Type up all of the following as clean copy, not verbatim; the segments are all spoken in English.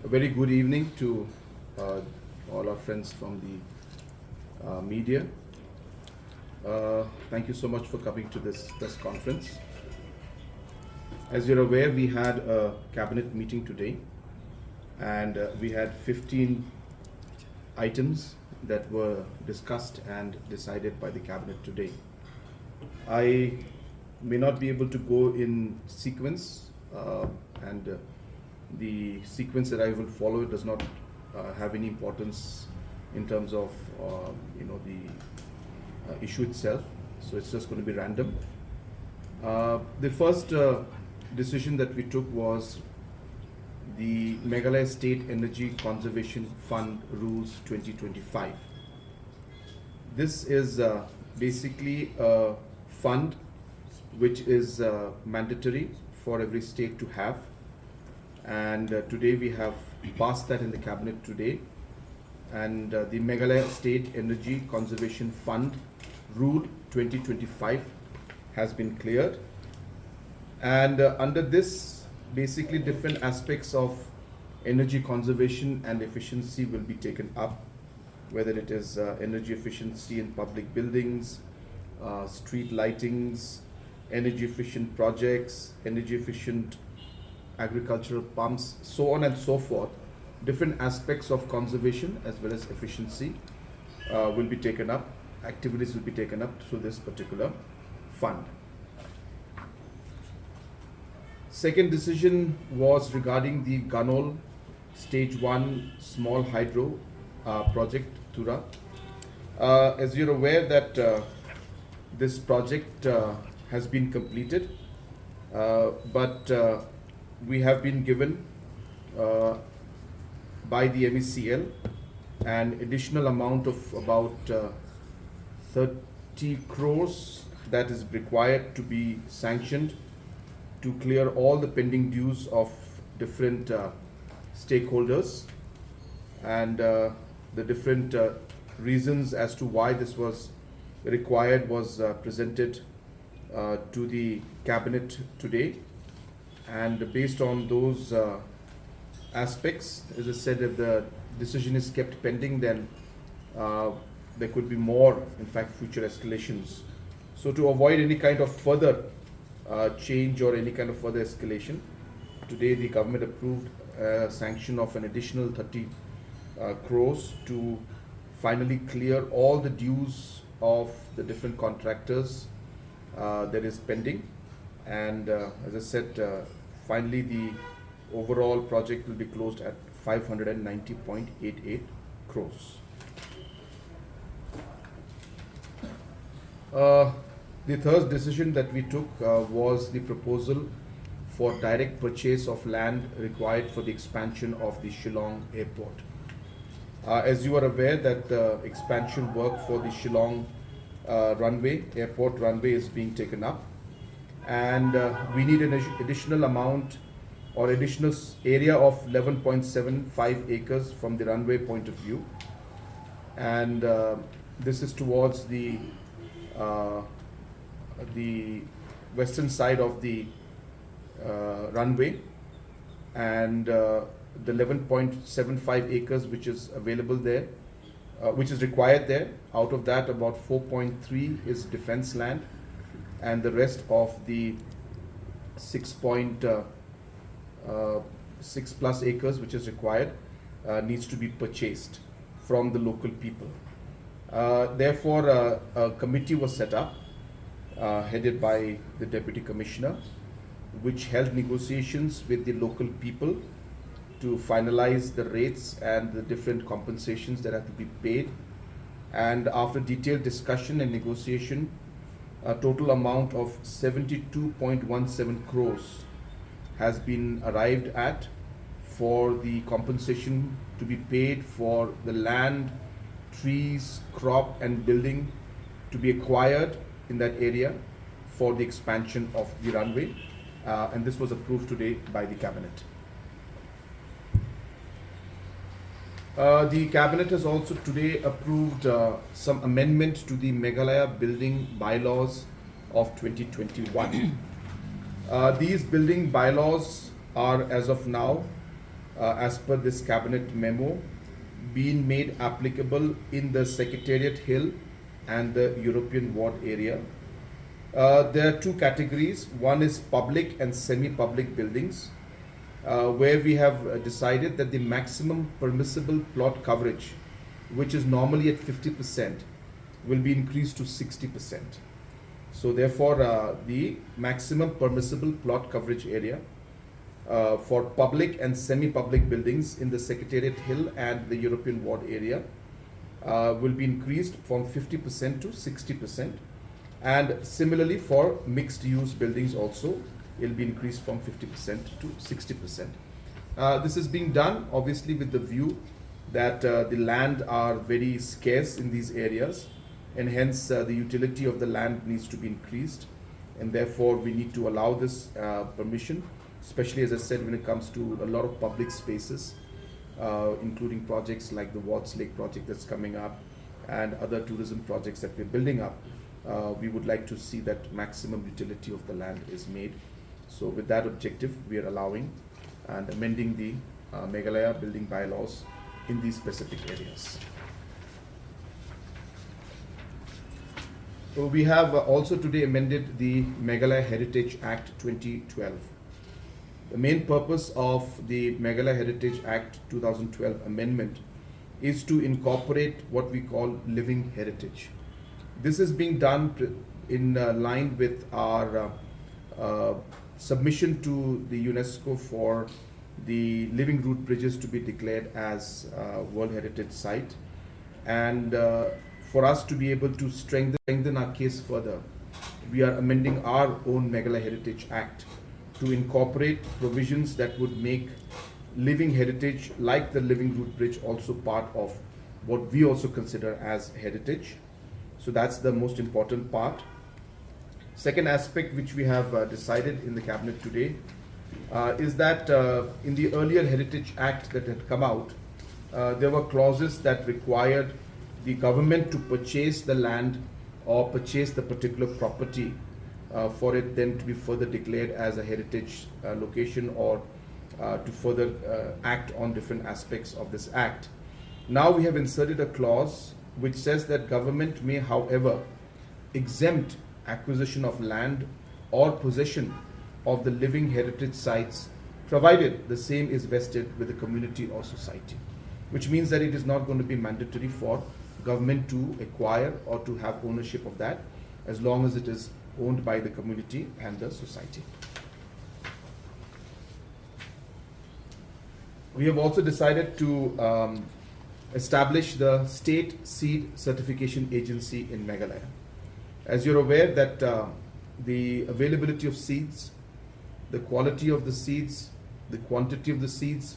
A very good evening to all our friends from the media. Thank you so much for coming to this press conference. As you're aware, we had a cabinet meeting today, and we had 15 items that were discussed and decided by the cabinet today. I may not be able to go in sequence, and the sequence that I will follow does not have any importance in terms of the issue itself. So it's just going to be random. The first decision that we took was the Meghalaya State Energy Conservation Fund Rules 2025. This is basically a fund which is mandatory for every state to have, and today we have passed that in the cabinet today, and the Meghalaya State Energy Conservation Fund Rule 2025 has been cleared, and under this basically different aspects of energy conservation and efficiency will be taken up, whether it is energy efficiency in public buildings, street lightings, energy efficient projects, energy efficient agricultural pumps, so on and so forth. Different aspects of conservation as well as efficiency will be taken up, activities will be taken up through this particular fund. Second decision was regarding the Ganol Stage 1 Small Hydro project, Tura. As you're aware that this project has been completed, but we have been given by the MECL an additional amount of about 30 crores that is required to be sanctioned to clear all the pending dues of different stakeholders, and the different reasons as to why this was required was presented to the cabinet today, and based on those aspects, as I said, if the decision is kept pending, then there could be more, in fact, future escalations. So to avoid any kind of further change or any kind of further escalation, today the government approved a sanction of an additional 30 crores to finally clear all the dues of the different contractors that is pending, and as I said, finally the overall project will be closed at 590.88 crores. The third decision that we took was the proposal for direct purchase of land required for the expansion of the Shillong airport. As you are aware that the expansion work for the Shillong airport runway is being taken up, and we need an additional amount or additional area of 11.75 acres from the runway point of view, and this is towards the western side of the runway, and the 11.75 acres which is available there, which is required there, out of that about 4.3 is defense land, and the rest of the 6.6 plus acres which is required needs to be purchased from the local people. Therefore, a committee was set up headed by the Deputy Commissioner, which held negotiations with the local people to finalize the rates and the different compensations that have to be paid. And after detailed discussion and negotiation, a total amount of 72.17 crores has been arrived at for the compensation to be paid for the land, trees, crop and building to be acquired in that area for the expansion of the runway, and this was approved today by the cabinet. The cabinet has also today approved some amendments to the Meghalaya building bylaws of 2021. These building bylaws are, as of now, as per this cabinet memo, being made applicable in the Secretariat Hill and the European Ward area. There are two categories. One is public and semi-public buildings, where we have decided that the maximum permissible plot coverage, which is normally at 50%, will be increased to 60%. So therefore, the maximum permissible plot coverage area for public and semi-public buildings in the Secretariat Hill and the European Ward area will be increased from 50% to 60%. And similarly for mixed-use buildings also, it will be increased from 50% to 60%. This is being done obviously with the view that the land are very scarce in these areas, and hence the utility of the land needs to be increased, and therefore we need to allow this permission, especially as I said when it comes to a lot of public spaces, including projects like the Watts Lake project that's coming up and other tourism projects that we're building up. We would like to see that maximum utility of the land is made. So with that objective, we are allowing and amending the Meghalaya building bylaws in these specific areas. So we have also today amended the Meghalaya Heritage Act 2012. The main purpose of the Meghalaya Heritage Act 2012 amendment is to incorporate what we call living heritage. This is being done in line with our submission to the UNESCO for the living root bridges to be declared as World Heritage Site, and for us to be able to strengthen our case further, we are amending our own Meghalaya Heritage Act to incorporate provisions that would make living heritage like the living root bridge also part of what we also consider as heritage. So that's the most important part. Second aspect which we have decided in the cabinet today is that in the earlier Heritage Act that had come out, there were clauses that required the government to purchase the land or purchase the particular property for it then to be further declared as a heritage location, or to further act on different aspects of this act. Now we have inserted a clause which says that government may, however, exempt acquisition of land or possession of the living heritage sites, provided the same is vested with the community or society, which means that it is not going to be mandatory for government to acquire or to have ownership of that, as long as it is owned by the community and the society. We have also decided to establish the State Seed Certification Agency in Meghalaya. As you're aware that the availability of seeds, the quality of the seeds, the quantity of the seeds,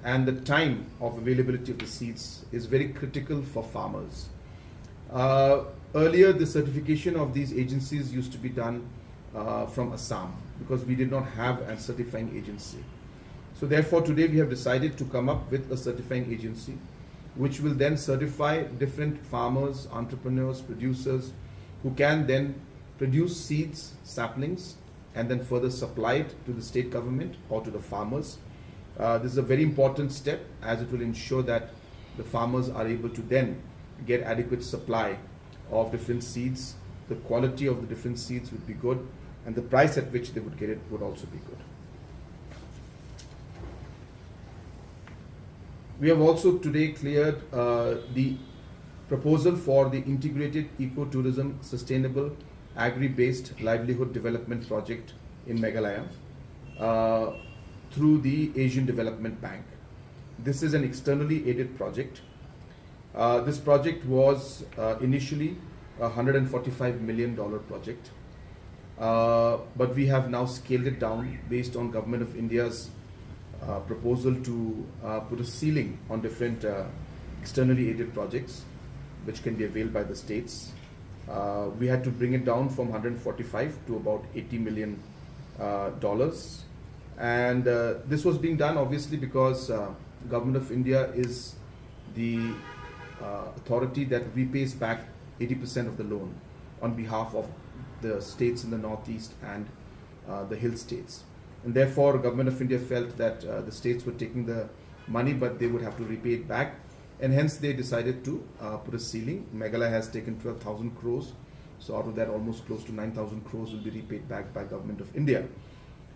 and the time of availability of the seeds is very critical for farmers. Earlier, the certification of these agencies used to be done from Assam, because we did not have a certifying agency. So therefore, today we have decided to come up with a certifying agency which will then certify different farmers, entrepreneurs, producers, who can then produce seeds, saplings, and then further supply it to the state government or to the farmers. This is a very important step, as it will ensure that the farmers are able to then get adequate supply of different seeds. The quality of the different seeds would be good, and the price at which they would get it would also be good. We have also today cleared the proposal for the Integrated Ecotourism Sustainable Agri-Based Livelihood Development Project in Meghalaya through the Asian Development Bank. This is an externally aided project. This project was initially a $145 million project, but we have now scaled it down based on Government of India's proposal to put a ceiling on different externally aided projects which can be availed by the states. We had to bring it down from 145 to about $80 million. And this was being done obviously because Government of India is the authority that repays back 80% of the loan on behalf of the states in the northeast and the hill states. and therefore Government of India felt that the states were taking the money, but they would have to repay it back, and hence they decided to put a ceiling. Meghalaya has taken 12,000 crores, so out of that almost close to 9,000 crores will be repaid back by Government of India.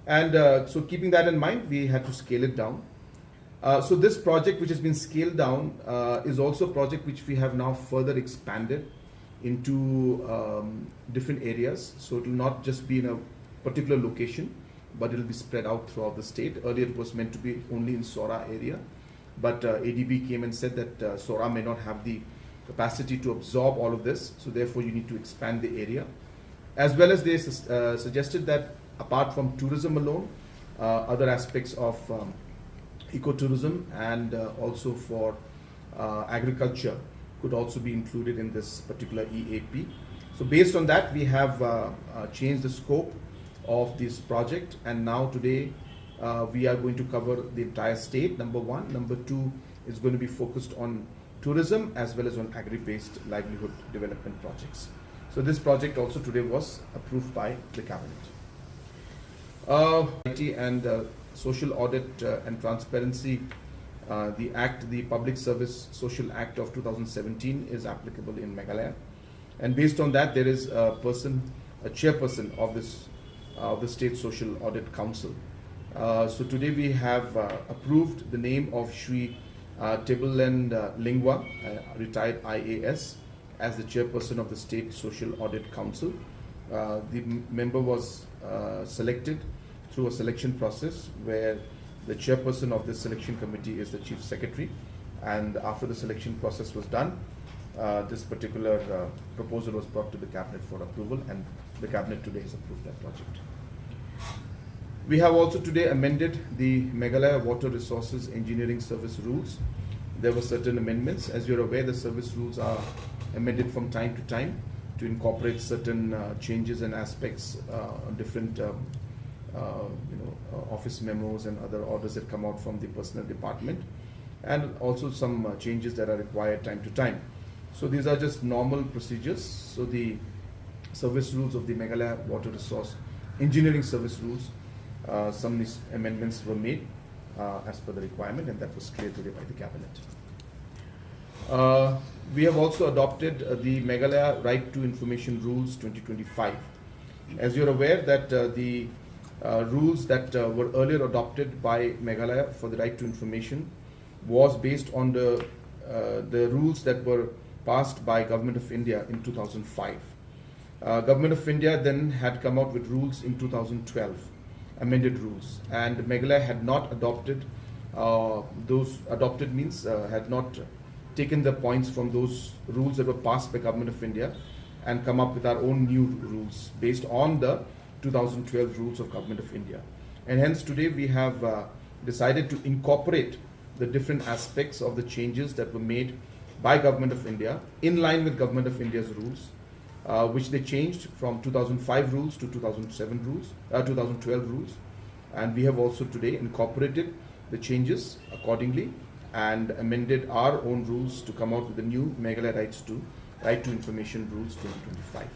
And so keeping that in mind, we had to scale it down. So this project, which has been scaled down, is also a project which we have now further expanded into different areas. So it will not just be in a particular location, but it will be spread out throughout the state. Earlier it was meant to be only in Sora area, but ADB came and said that Sora may not have the capacity to absorb all of this, so therefore you need to expand the area. As well as they suggested that apart from tourism alone, other aspects of ecotourism and also for agriculture could also be included in this particular EAP. So based on that, we have changed the scope of this project, and now today we are going to cover the entire state, number one. Number two is going to be focused on tourism as well as on agri-based livelihood development projects. So this project also today was approved by the cabinet. IT and Social Audit and Transparency, the Act, the Public Service Social Act of 2017 is applicable in Meghalaya, and based on that there is a chairperson of this the State Social Audit Council. So today we have approved the name of Shri Tebulend Lingwa, retired IAS, as the chairperson of the State Social Audit Council. The member was selected through a selection process where the chairperson of this selection committee is the chief secretary, and after the selection process was done, this particular proposal was brought to the cabinet for approval, and the cabinet today has approved that project. We have also today amended the Meghalaya Water Resources Engineering Service rules. There were certain amendments. As you're aware, the service rules are amended from time to time to incorporate certain changes and aspects on different office memos and other orders that come out from the personnel department, and also some changes that are required time to time. So these are just normal procedures. So the service rules of the Meghalaya Water Resource Engineering Service rules, some amendments were made as per the requirement, and that was cleared today by the cabinet. We have also adopted the Meghalaya Right to Information Rules 2025. As you're aware that the rules that were earlier adopted by Meghalaya for the right to information was based on the rules that were passed by Government of India in 2005. Government of India then had come out with rules in 2012, amended rules, and Meghalaya had not adopted those. Adopted means had not taken the points from those rules that were passed by Government of India and come up with our own new rules based on the 2012 rules of Government of India. And hence today we have decided to incorporate the different aspects of the changes that were made by Government of India in line with Government of India's rules, which they changed from 2005 rules to 2007 rules, 2012 rules, and we have also today incorporated the changes accordingly and amended our own rules to come out with the new Meghalaya Right to Information Rules 2025.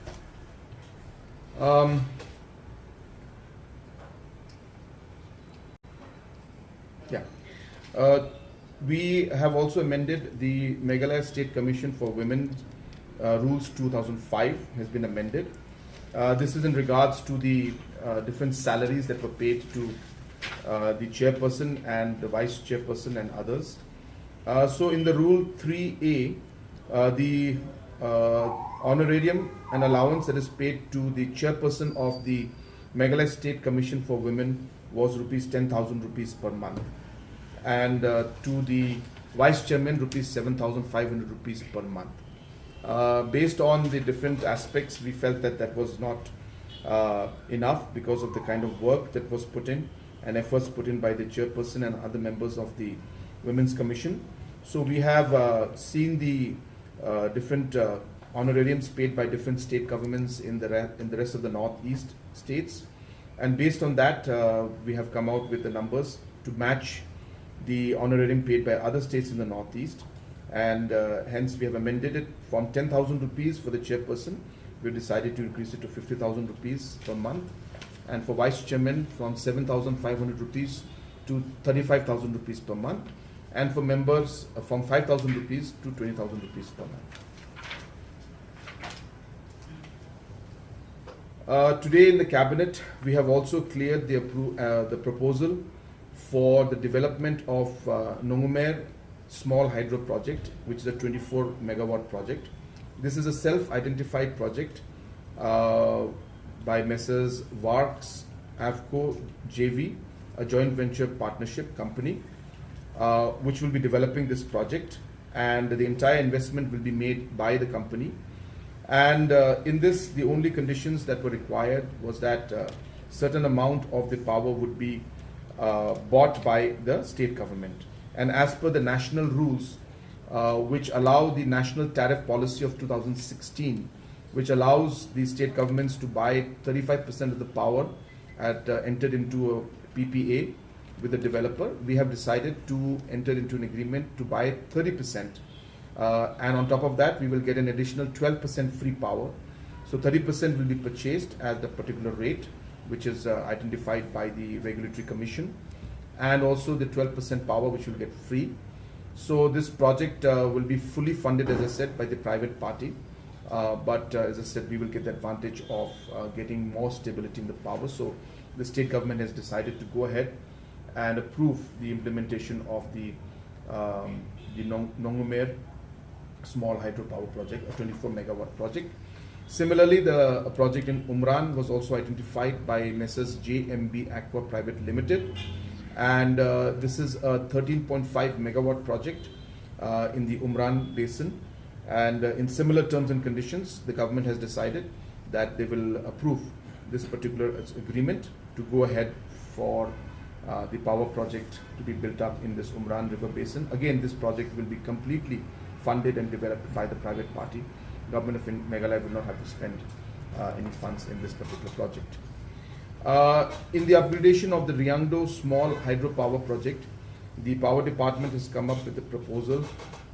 We have also amended the Meghalaya State Commission for Women Rules 2005 has been amended. This is in regards to the different salaries that were paid to the chairperson and the vice chairperson and others. So in the Rule 3A, the honorarium and allowance that is paid to the chairperson of the Meghalaya State Commission for Women was rupees 10,000 rupees per month, and to the vice chairman rupees 7,500 rupees per month. Based on the different aspects, we felt that that was not enough because of the kind of work that was put in and efforts put in by the chairperson and other members of the Women's Commission. So we have seen the different honorariums paid by different state governments in the rest of the Northeast states, and based on that we have come out with the numbers to match the honorarium paid by other states in the Northeast, and hence we have amended it from 10,000 rupees for the chairperson. We decided to increase it to 50,000 rupees per month, and for vice chairman from 7,500 rupees to 35,000 rupees per month, and for members from 5,000 rupees to 20,000 rupees per month. Today in the cabinet, we have also cleared the proposal for the development of Nongumer small hydro project, which is a 24 megawatt project. This is a self-identified project by Messrs. Varks Avco JV, a joint venture partnership company, which will be developing this project, and the entire investment will be made by the company. And in this, the only conditions that were required was that certain amount of the power would be bought by the state government. And as per the national rules, which allow the national tariff policy of 2016, which allows the state governments to buy 35% of the power entered into a PPA with the developer, we have decided to enter into an agreement to buy 30%. And on top of that, we will get an additional 12% free power. So 30% will be purchased at the particular rate, which is identified by the Regulatory Commission, and also the 12% power which will get free. So this project will be fully funded, as I said, by the private party. But as I said, we will get the advantage of getting more stability in the power. So the state government has decided to go ahead and approve the implementation of the Nongumer small hydropower project, a 24 megawatt project. Similarly, the project in Umran was also identified by Messrs. JMB Aqua Private Limited, and this is a 13.5 megawatt project in the Umran basin. And in similar terms and conditions, the government has decided that they will approve this particular agreement to go ahead for the power project to be built up in this Umran River basin. Again, this project will be completely funded and developed by the private party. Government of Meghalaya will not have to spend any funds in this particular project. In the upgradation of the Riangdo small hydropower project, the power department has come up with a proposal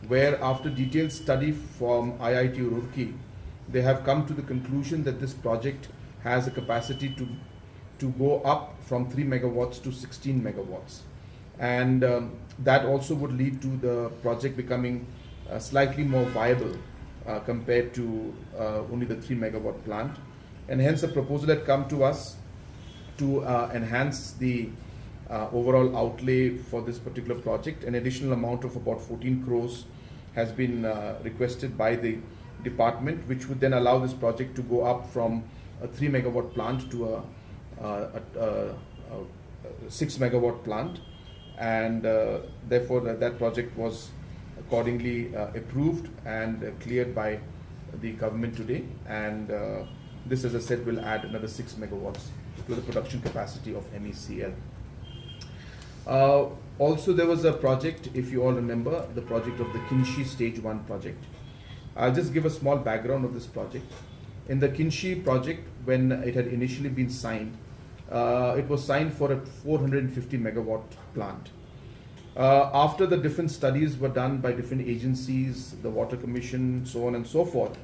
where, after detailed study from IIT Roorkee, they have come to the conclusion that this project has a capacity to go up from 3 megawatts to 16 megawatts. And that also would lead to the project becoming slightly more viable compared to only the 3 megawatt plant. And hence the proposal had come to us to enhance the overall outlay for this particular project. An additional amount of about 14 crores has been requested by the department, which would then allow this project to go up from a 3 megawatt plant to a 6 megawatt plant. And therefore that project was accordingly approved and cleared by the government today. And this, as I said, will add another 6 megawatts to the production capacity of MECL. Also, there was a project, if you all remember, the project of the Kinshi Stage 1 project. I'll just give a small background of this project. In the Kinshi project, when it had initially been signed, it was signed for a 450 megawatt plant. After the different studies were done by different agencies, the Water Commission, so on and so forth,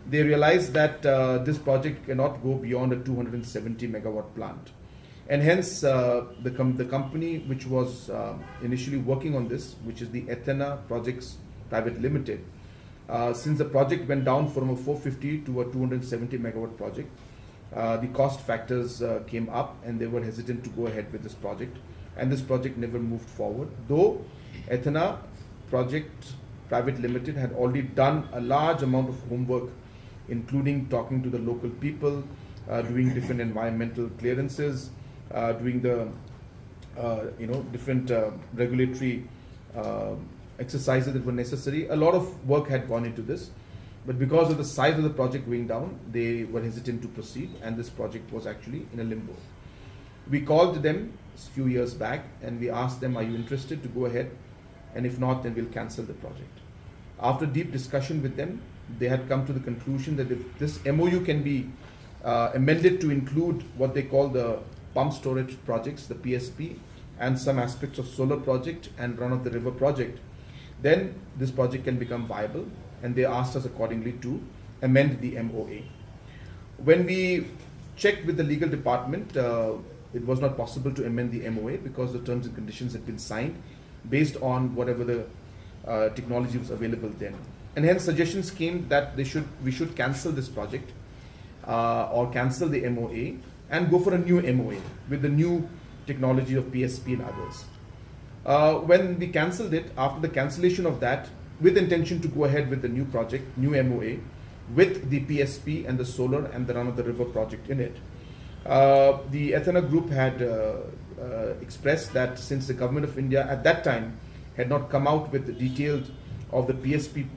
they realized that this project cannot go beyond a 270 megawatt plant. And hence, the company which was initially working on this, which is the Athena Projects Private Limited, since the project went down from a 450 to a 270 megawatt project, the cost factors came up and they were hesitant to go ahead with this project. And this project never moved forward, though Athena Project Private Limited had already done a large amount of homework, including talking to the local people, doing different environmental clearances, doing the different regulatory exercises that were necessary. A lot of work had gone into this, but because of the size of the project going down, they were hesitant to proceed, and this project was actually in a limbo. We called them a few years back and we asked them, are you interested to go ahead? And if not, then we'll cancel the project. After deep discussion with them, they had come to the conclusion that if this MOU can be amended to include what they call the pump storage projects, the PSP, and some aspects of solar project and run of the river project, then this project can become viable, and they asked us accordingly to amend the MOA. When we checked with the legal department. It was not possible to amend the MOA because the terms and conditions had been signed based on whatever the technology was available then. And hence suggestions came that we should cancel this project or cancel the MOA and go for a new MOA with the new technology of PSP and others. When we cancelled it, after the cancellation of that, with intention to go ahead with the new project, new MOA, with the PSP and the solar and the run of the river project in it, the Ethana group had expressed that since the government of India at that time had not come out with the detailed of the PSP